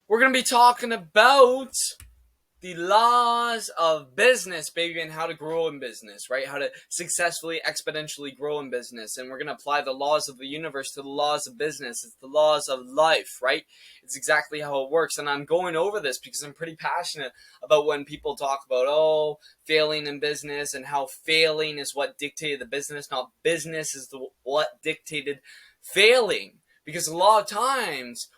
We're going to be talking about the laws of business, baby, and how to grow in business, right? How to successfully, exponentially grow in business. And we're going to apply the laws of the universe to the laws of business. It's the laws of life, right? It's exactly how it works. And I'm going over this because I'm pretty passionate about when people talk about, failing in business and how failing is what dictated the business, not business is what dictated failing. Because a lot of times,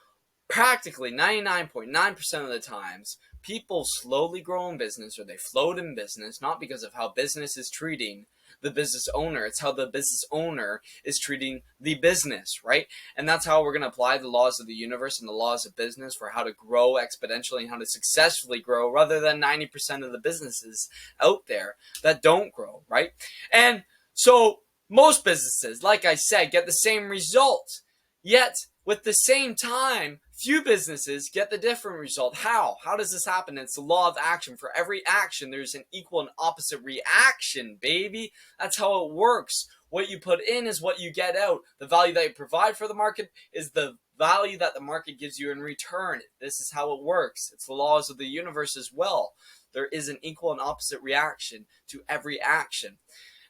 practically 99.9% of the times, people slowly grow in business or they float in business not because of how business is treating the business owner. It's how the business owner is treating the business, right? And that's how we're going to apply the laws of the universe and the laws of business for how to grow exponentially and how to successfully grow rather than 90% of the businesses out there that don't grow, right? And so most businesses, like I said, get the same result. Yet, with the same time, few businesses get the different result. How? How does this happen? It's the law of action. For every action, there's an equal and opposite reaction, baby. That's how it works. What you put in is what you get out. The value that you provide for the market is the value that the market gives you in return. This is how it works. It's the laws of the universe as well. There is an equal and opposite reaction to every action.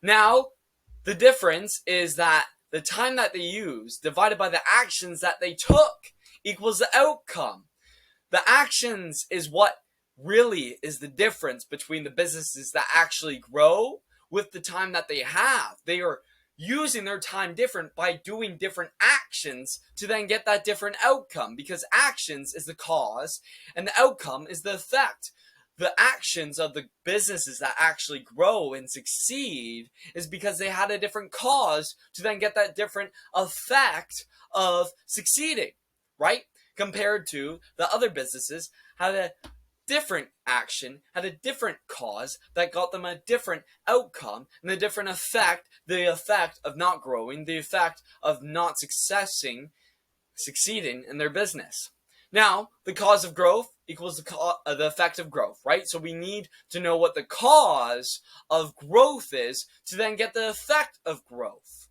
Now, the difference is that the time that they use divided by the actions that they took equals the outcome. The actions is what really is the difference between the businesses that actually grow with the time that they have. They are using their time different by doing different actions to then get that different outcome, because actions is the cause and the outcome is the effect. The actions of the businesses that actually grow and succeed is because they had a different cause to then get that different effect of succeeding, right? Compared to the other businesses had a different action, had a different cause that got them a different outcome and a different effect, the effect of not growing, the effect of not succeeding in their business. Now, the cause of growth equals the effect of growth, right? So we need to know what the cause of growth is to then get the effect of growth.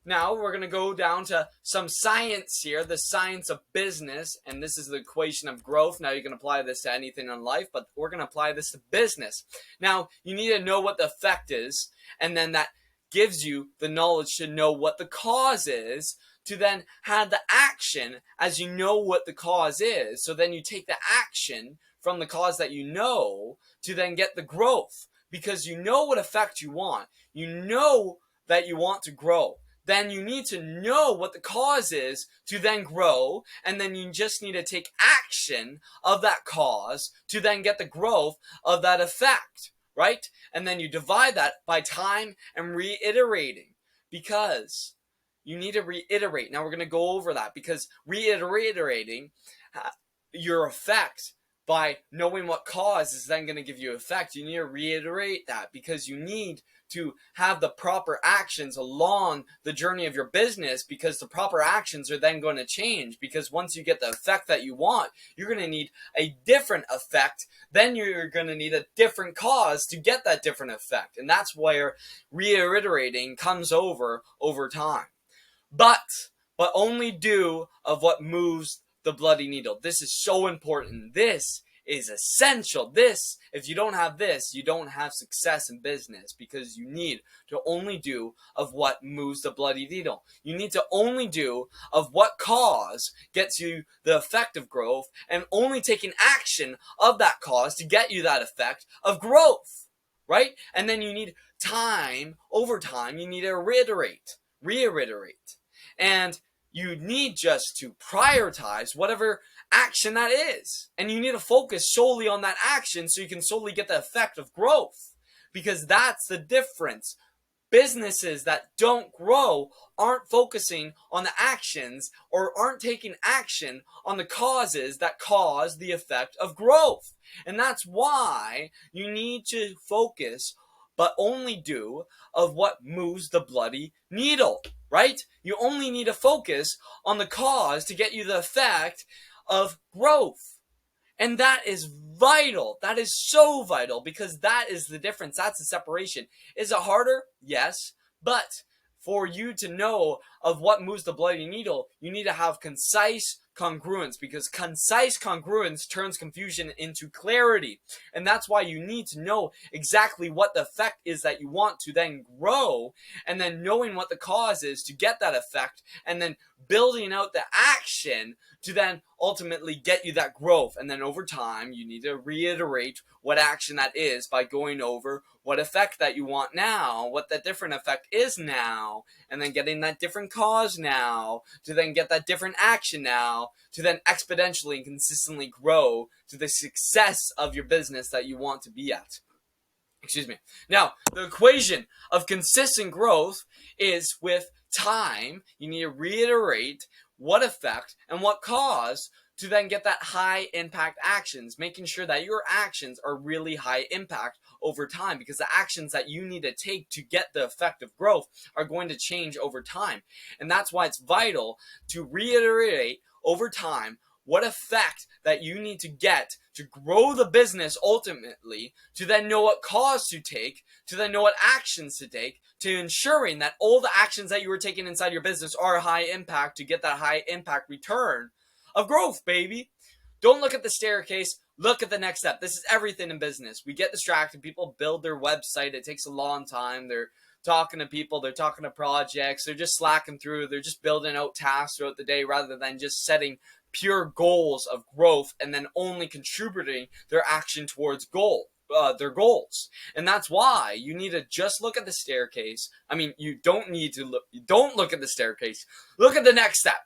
Now, we're going to go down to some science here, the science of business, and this is the equation of growth. Now, you can apply this to anything in life, but we're going to apply this to business. Now, you need to know what the effect is, and then that gives you the knowledge to know what the cause is, to then have the action as you know what the cause is. So then you take the action from the cause that you know to then get the growth, because you know what effect you want. You know that you want to grow. Then you need to know what the cause is to then grow, and then you just need to take action of that cause to then get the growth of that effect, right? And then you divide that by time and reiterating, because you need to reiterate. Now we're going to go over that, because reiterating your effect by knowing what cause is then going to give you effect. You need to reiterate that because you need to have the proper actions along the journey of your business, because the proper actions are then going to change, because once you get the effect that you want, you're going to need a different effect. Then you're going to need a different cause to get that different effect. And that's where reiterating comes over time. But only do of what moves the bloody needle. This is so important. This is essential. This, if you don't have this, you don't have success in business, because you need to only do of what moves the bloody needle. You need to only do of what cause gets you the effect of growth, and only taking action of that cause to get you that effect of growth, right? And then you need time, over time, you need to reiterate. And you need just to prioritize whatever action that is. And you need to focus solely on that action so you can solely get the effect of growth. Because that's the difference. Businesses that don't grow aren't focusing on the actions, or aren't taking action on the causes that cause the effect of growth. And that's why you need to focus, but only do of what moves the bloody needle, right? You only need to focus on the cause to get you the effect of growth. And that is vital. That is so vital, because that is the difference. That's the separation. Is it harder? Yes. But for you to know of what moves the bloody needle, you need to have concise congruence, because concise congruence turns confusion into clarity. And that's why you need to know exactly what the effect is that you want to then grow, and then knowing what the cause is to get that effect, and then building out the action to then ultimately get you that growth. And then over time, you need to reiterate what action that is by going over what effect that you want now, what that different effect is now, and then getting that different cause now, to then get that different action now, to then exponentially and consistently grow to the success of your business that you want to be at. Excuse me. Now, the equation of consistent growth is with time. You need to reiterate what effect and what cause to then get that high impact actions, making sure that your actions are really high impact over time, because the actions that you need to take to get the effect of growth are going to change over time. And that's why it's vital to reiterate over time what effect that you need to get to grow the business ultimately, to then know what cause to take, to then know what actions to take, to ensuring that all the actions that you were taking inside your business are high impact to get that high impact return of growth, baby. Don't look at the staircase, look at the next step. This is everything in business. We get distracted. People build their website. It takes a long time. They're talking to people. They're talking to projects. They're just slacking through. They're just building out tasks throughout the day rather than just setting pure goals of growth and then only contributing their action towards their goals. And that's why you need to just look at the staircase. I mean, you don't look at the staircase. Look at the next step.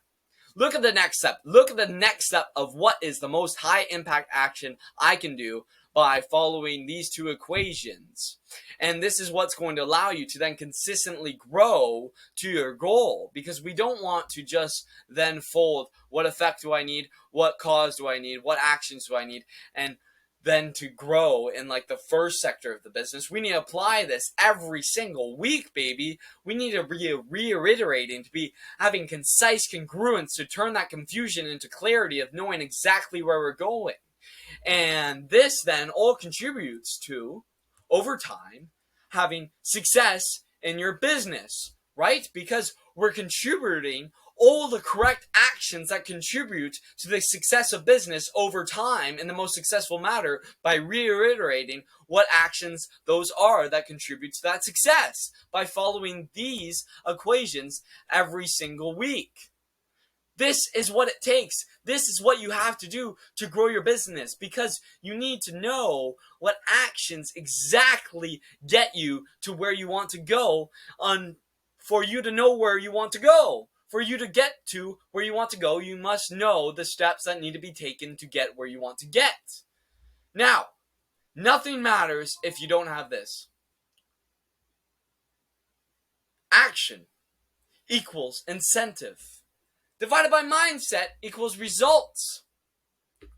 Look at the next step. Look at the next step of what is the most high impact action I can do by following these two equations. And this is what's going to allow you to then consistently grow to your goal, because we don't want to just then fold what effect do I need, what cause do I need, what actions do I need, and then to grow in like the first sector of the business. We need to apply this every single week, baby. We need to be reiterating, to be having concise congruence, to turn that confusion into clarity of knowing exactly where we're going. And this then all contributes to, over time, having success in your business, right? Because we're contributing all the correct actions that contribute to the success of business over time in the most successful manner by reiterating what actions those are that contribute to that success by following these equations every single week. This is what it takes. This is what you have to do to grow your business, because you need to know what actions exactly get you to where you want to go for you to know where you want to go. For you to get to where you want to go, you must know the steps that need to be taken to get where you want to get. Now, nothing matters if you don't have this. Action equals incentive divided by mindset equals results.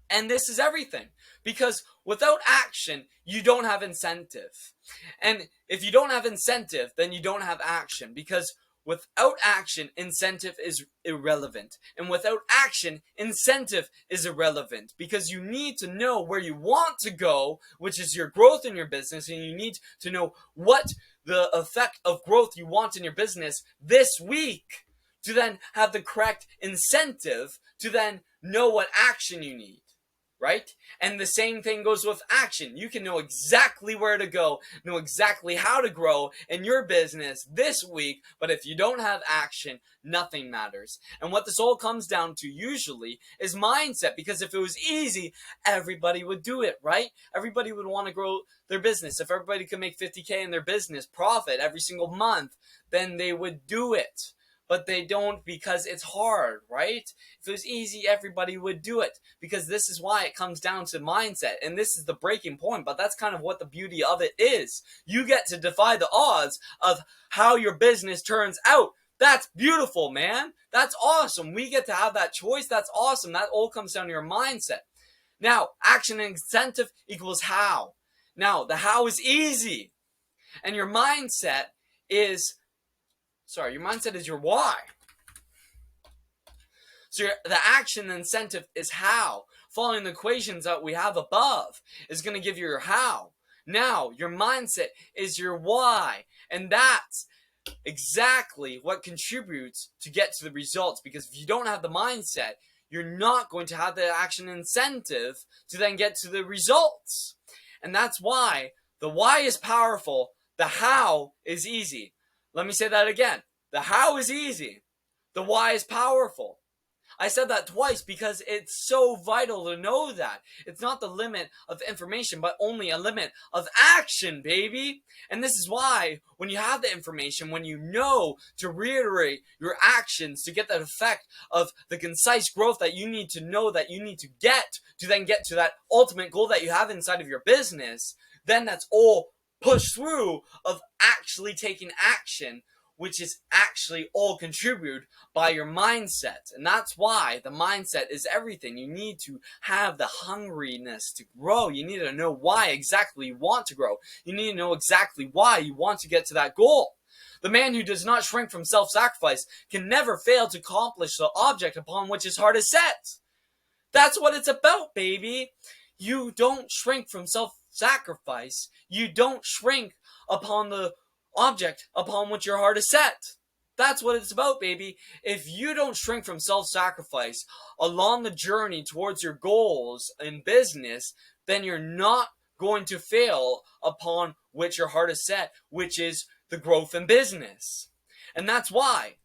And this is everything. Because without action, you don't have incentive. And if you don't have incentive, then you don't have action. Because without action, incentive is irrelevant. And without action, incentive is irrelevant. Because you need to know where you want to go, which is your growth in your business. And you need to know what the effect of growth you want in your business this week, to then have the correct incentive to then know what action you need, right? And the same thing goes with action. You can know exactly where to go, know exactly how to grow in your business this week, but if you don't have action, nothing matters. And what this all comes down to usually is mindset, because if it was easy, everybody would do it, right? Everybody would want to grow their business. If everybody could make 50K in their business profit every single month, then they would do it. But they don't, because it's hard, right? If it was easy, everybody would do it, because this is why it comes down to mindset. And this is the breaking point, but that's kind of what the beauty of it is. You get to defy the odds of how your business turns out. That's beautiful, man. That's awesome. We get to have that choice. That's awesome. That all comes down to your mindset. Now, action and incentive equals how. Now, the how is easy. And your mindset is your why. So the action incentive is how. Following the equations that we have above is going to give you your how. Now, your mindset is your why. And that's exactly what contributes to get to the results. Because if you don't have the mindset, you're not going to have the action incentive to then get to the results. And that's why the why is powerful, the how is easy. Let me say that again. The how is easy, the why is powerful. I said that twice because it's so vital to know that. It's not the limit of information, but only a limit of action, baby. And this is why when you have the information, when you know to reiterate your actions to get that effect of the concise growth that you need to know that you need to then get to that ultimate goal that you have inside of your business, then that's all pushed through of actually taking action, which is actually all contributed by your mindset. And that's why the mindset is everything. You need to have the hungriness to grow. You need to know why exactly you want to grow. You need to know exactly why you want to get to that goal. The man who does not shrink from self-sacrifice can never fail to accomplish the object upon which his heart is set. That's what it's about, baby. You don't shrink from self-sacrifice. You don't shrink upon the object upon which your heart is set. That's what it's about, baby. If you don't shrink from self-sacrifice along the journey towards your goals in business, then you're not going to fail upon which your heart is set, which is the growth in business. And that's why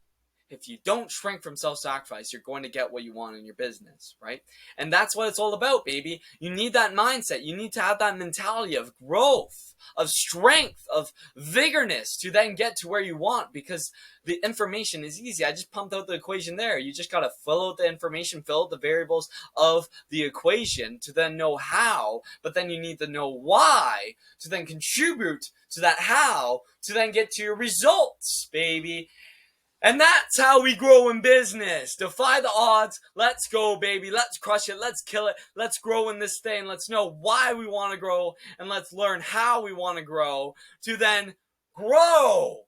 if you don't shrink from self-sacrifice, you're going to get what you want in your business, right? And that's what it's all about, baby. You need that mindset. You need to have that mentality of growth, of strength, of vigorness to then get to where you want, because the information is easy. I just pumped out the equation there. You just got to fill out the information, fill out the variables of the equation to then know how, but then you need to know why to then contribute to that how to then get to your results, baby. And that's how we grow in business. Defy the odds. Let's go, baby. Let's crush it. Let's kill it. Let's grow in this thing. Let's know why we want to grow, and let's learn how we want to grow to then grow.